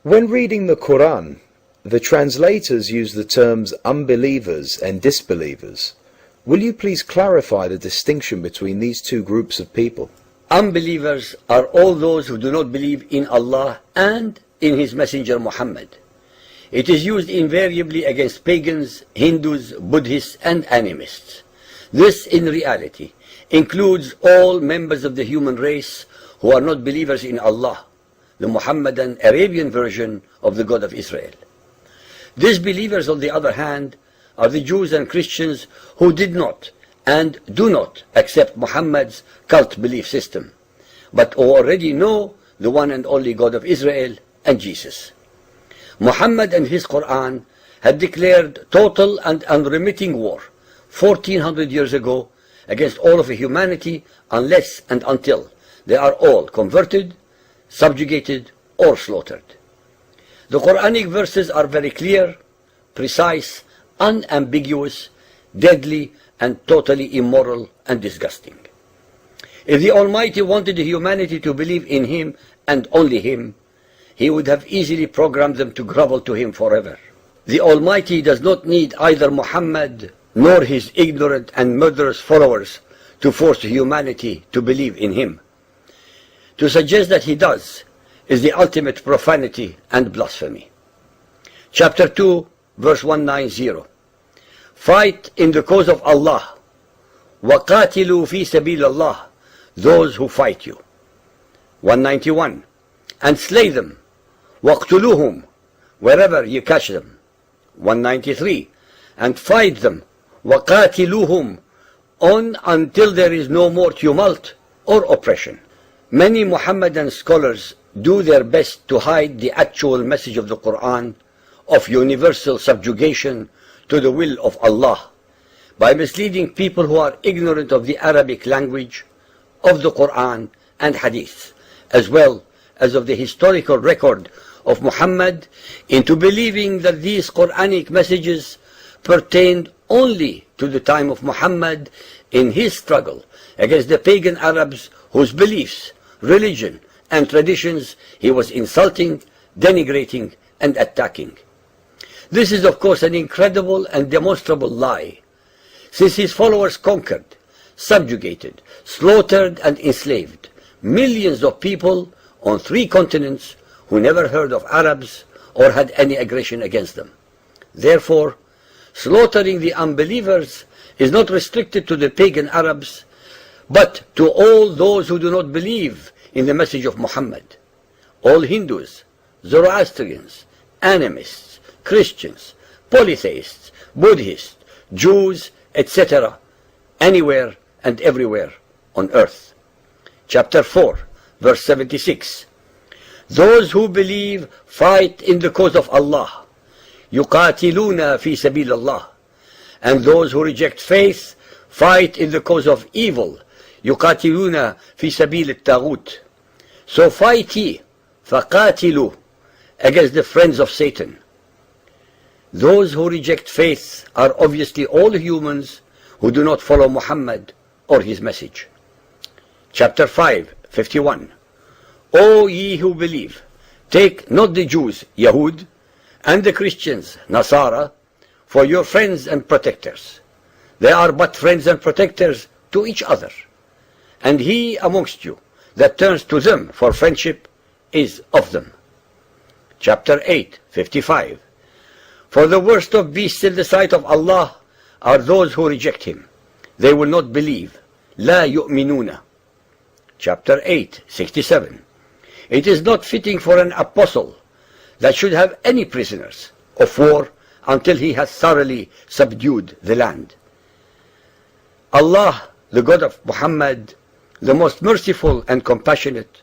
When reading the Quran, the translators use the terms unbelievers and disbelievers. Will you please clarify the distinction between these two groups of people? Unbelievers are all those who do not believe in Allah and in His Messenger Muhammad. It is used invariably against pagans, Hindus, Buddhists, and animists. This, in reality, includes all members of the human race who are not believers in Allah, the Muhammadan Arabian version of the God of Israel. Disbelievers, on the other hand, are the Jews and Christians who did not and do not accept Muhammad's cult belief system, but who already know the one and only God of Israel and Jesus. Muhammad and his Quran had declared total and unremitting war 1400 years ago against all of humanity unless and until they are all converted, subjugated, or slaughtered. The Quranic verses are very clear, precise, unambiguous, deadly, and totally immoral and disgusting. If the Almighty wanted humanity to believe in Him and only Him, He would have easily programmed them to grovel to Him forever. The Almighty does not need either Muhammad nor his ignorant and murderous followers to force humanity to believe in Him. To suggest that He does is the ultimate profanity and blasphemy. Chapter 2, verse 190. Fight in the cause of Allah. وَقَاتِلُوا فِي سَبِيلِ اللَّهِ, those who fight you. 191. And slay them. وَاقْتُلُوهُمْ, wherever you catch them. 193. And fight them. وَقَاتِلُوهُمْ, on until there is no more tumult or oppression. Many Muhammadan scholars do their best to hide the actual message of the Quran of universal subjugation to the will of Allah by misleading people who are ignorant of the Arabic language, of the Quran and Hadith, as well as of the historical record of Muhammad, into believing that these Quranic messages pertained only to the time of Muhammad in his struggle against the pagan Arabs whose beliefs, religion, and traditions he was insulting, denigrating, and attacking. This is, of course, an incredible and demonstrable lie, since his followers conquered, subjugated, slaughtered, and enslaved millions of people on 3 continents who never heard of Arabs or had any aggression against them. Therefore, slaughtering the unbelievers is not restricted to the pagan Arabs, but to all those who do not believe in the message of Muhammad. All Hindus, Zoroastrians, animists, Christians, polytheists, Buddhists, Jews, etc., anywhere and everywhere on earth. Chapter 4, verse 76. Those who believe fight in the cause of Allah. يُقَاتِلُونَ فِي سَبِيلِ اللَّهِ. And those who reject faith fight in the cause of evil. يُقَاتِلُونَ فِي سَبِيلِ الطَّاغُوتِ. So fight ye, فَقَاتِلُوا, against the friends of Satan. Those who reject faith are obviously all humans who do not follow Muhammad or his message. Chapter 5, 51. O ye who believe, take not the Jews, Yahud, and the Christians, Nasara, for your friends and protectors. They are but friends and protectors to each other. And he amongst you that turns to them for friendship is of them. Chapter 8, 55. For the worst of beasts in the sight of Allah are those who reject Him. They will not believe. لا يؤمنون. Chapter 8, 67. It is not fitting for an apostle that should have any prisoners of war until he has thoroughly subdued the land. Allah, the God of Muhammad, the most merciful and compassionate,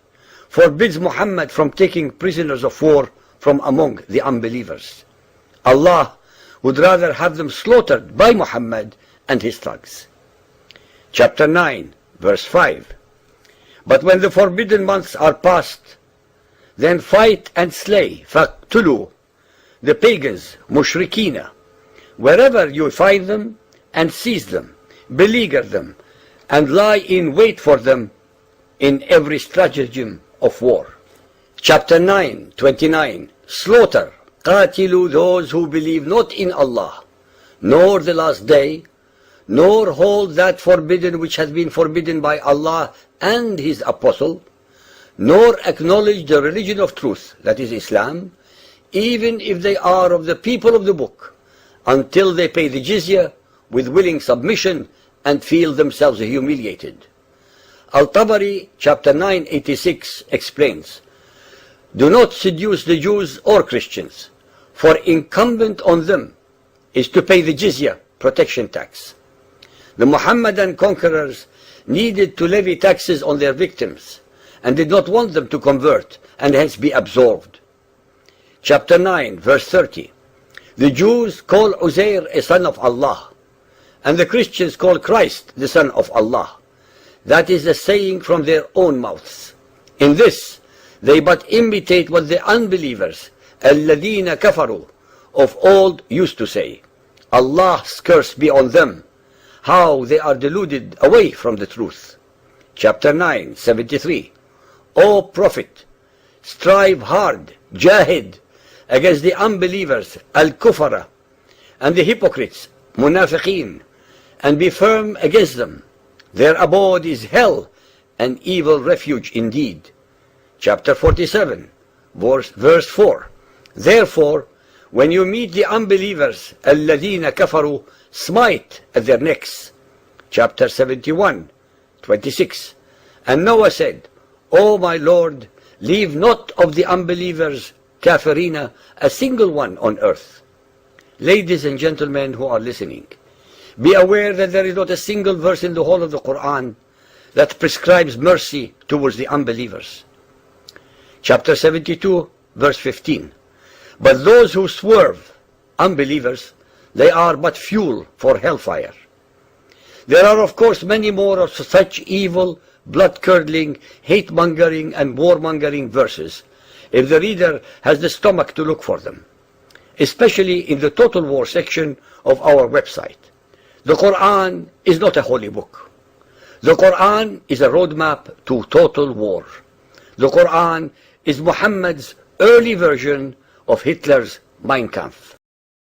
forbids Muhammad from taking prisoners of war from among the unbelievers. Allah would rather have them slaughtered by Muhammad and his thugs. Chapter 9, verse 5. But when the forbidden months are past, then fight and slay, فَاقْتُلُوا, the pagans, mushrikina, wherever you find them, and seize them, beleaguer them, and lie in wait for them in every stratagem of war. Chapter 9, 29. slaughter, قاتلوا those who believe not in Allah, nor the last day, nor hold that forbidden which has been forbidden by Allah and His Apostle, nor acknowledge the religion of truth, that is Islam, even if they are of the people of the book, until they pay the jizya with willing submission and feel themselves humiliated. Al-Tabari, chapter 986, explains, do not seduce the Jews or Christians, for incumbent on them is to pay the jizya, protection tax. The Muhammadan conquerors needed to levy taxes on their victims and did not want them to convert and hence be absorbed. Chapter 9, verse 30. The Jews call Uzair a son of Allah, and the Christians call Christ the son of Allah. That is a saying from their own mouths. In this, they but imitate what the unbelievers, الَّذِينَ كَفَرُوا, of old used to say. Allah's curse be on them, how they are deluded away from the truth. Chapter 9, 73. O Prophet, strive hard, jahid, against the unbelievers, al-kufara, and the hypocrites, munafiqeen, and be firm against them. Their abode is hell, an evil refuge indeed. Chapter 47, verse 4. Therefore, when you meet the unbelievers, الَّذِينَ كَفَرُوا, smite at their necks. Chapter 71, 26. And Noah said, O my Lord, leave not of the unbelievers, kafirina, a single one on earth. Ladies and gentlemen who are listening, be aware that there is not a single verse in the whole of the Quran that prescribes mercy towards the unbelievers. Chapter 72, verse 15. But those who swerve, unbelievers, they are but fuel for hellfire. There are of course many more of such evil, blood-curdling, hate-mongering and war-mongering verses, if the reader has the stomach to look for them, especially in the Total War section of our website. The Quran is not a holy book. The Quran is a roadmap to total war. The Quran is Muhammad's early version of Hitler's Mein Kampf.